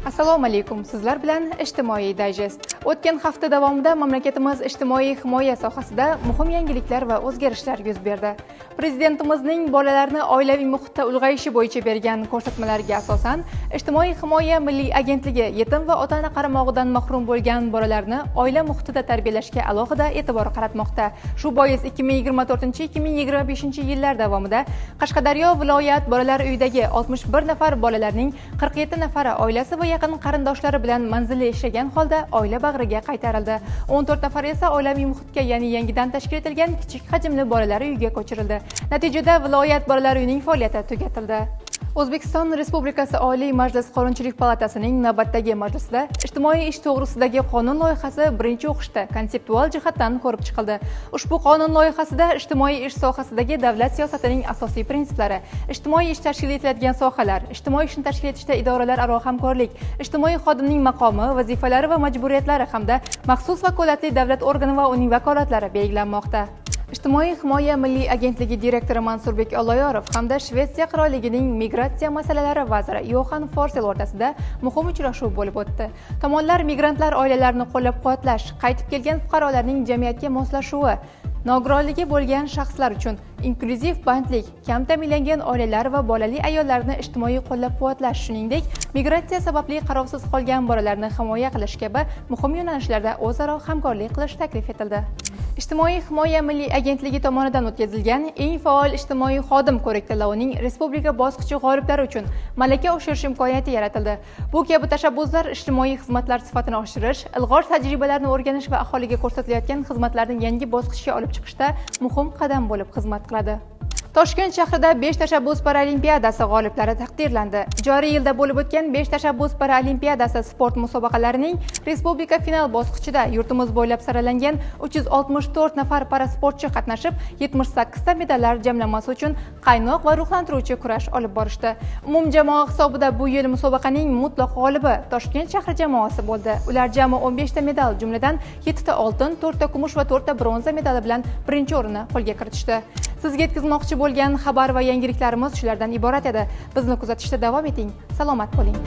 Assalomu alaykum. Sizlar bilan ijtimoiy dayjest. O'tgan hafta davomida mamlakatimiz ijtimoiy himoya sohasida muhim yangiliklar va o'zgarishlar yuz berdi. Prezidentimizning bolalarni oilaviy muhitda ulg'ayishi bo'yicha bergan ko'rsatmalariga asosan, Ijtimoiy himoya milliy agentligi yetim va ota-ona qaramog'idan mahrum bo'lgan bolalarni oila muhitida tarbiyalashga alohida e'tibor qaratmoqda. Shu bois 2024-2025 yillar davomida Qashqadaryo viloyat bolalar uyidagi 61 nafar bolalarning 47 nafari oilasi va yaqin qarindoshlari bilan manzilli ishlagan holda oila bag'riga qaytarildi. 14 nafar esa oilaviy muhitga, ya'ni yangidan tashkil etilgan kichik hajmli bolalar uyiga ko'chirildi. Natijada viloyat bolalar uyining faoliyati tugatildi. O'zbekiston Respublikasi Oliy Majlis Qonunchilik palatasining navbatdagi majlisida ijtimoiy ish to'g'risidagi qonun loyihasi birinchi o'qishda konseptual jihatdan ko'rib chiqildi. Ushbu qonun loyihasida ijtimoiy ish sohasidagi davlat siyosatining asosiy prinsiplari, ijtimoiy ish tashkil etiladigan sohalar, ijtimoiy ishni tashkil etishda idoralararo hamkorlik, ijtimoiy xodimning maqomi, vazifalari va majburiyatlari hamda maxsus vakolatli davlat organi va uning vakolatlari belgilanmoqda. Ijtimoiy himoya milliy agentligi direktori Mansurbek Olloyorov hamda Shvetsiya qirolligining migratsiya masalalari vaziri Yohan Forsel o'rtasida muhim uchrashuv bo'lib o'tdi. Tomonlar migrantlar oilalarini qo'llab-quvvatlash, qaytib kelgan fuqarolarning jamiyatga moslashuvi, nogironligi bo'lgan shaxslar uchun inklyuziv bandlik, kam ta'minlangan oilalar va bolali ayollarni ijtimoiy qo'llab-quvvatlash, shuningdek, migratsiya sababli qarovsiz qolgan bolalarni himoya qilish kabi muhim yo'nalishlarda o'zaro hamkorlik qilish taklif etildi. Ijtimoiy himoya milliy agentligi tomonidan o'tkazilgan eng faol ijtimoiy xodim ko'rik-tanlovining respublika bosqichi g'oliblari uchun malaka oshirish imkoniyati yaratildi. Bu kabi tashabbuslar ijtimoiy xizmatlar sifatini oshirish, ilg'or tajribalarni o'rganish va aholiga ko'rsatilayotgan xizmatlarning yangi bosqichga olib chiqishda muhim qadam bo'lib xizmat qiladi. Toshkent shahrida 5 tashabbus paralimpiadasi g'oliblari taqdirlandi. Joriy yilda bo'lib o'tgan 5 tashabbus paralimpiadasi sport musobaqalarining respublika final bosqichida yurtimiz bo'ylab saralangan 364 nafar parasportchi qatnashib, 78 ta medallar jamlanmasi uchun qaynoq va ruhlantiruvchi kurash olib borishdi. Umumjamoa hisobida bu yil musobaqaning mutlaq g'olibi Toshkent shahri jamoasi bo'ldi. Ular jami 15 ta medal, jumladan 7 ta oltin, 4 ta kumush va 4 ta bronza medali bilan birinchi o'rinni qo'lga kiritishdi. Sizga yetkazmoqchi bo'lgan xabar va yangiliklarimiz shulardan iborat edi. Bizni kuzatishda davom eting. Salomat bo'ling.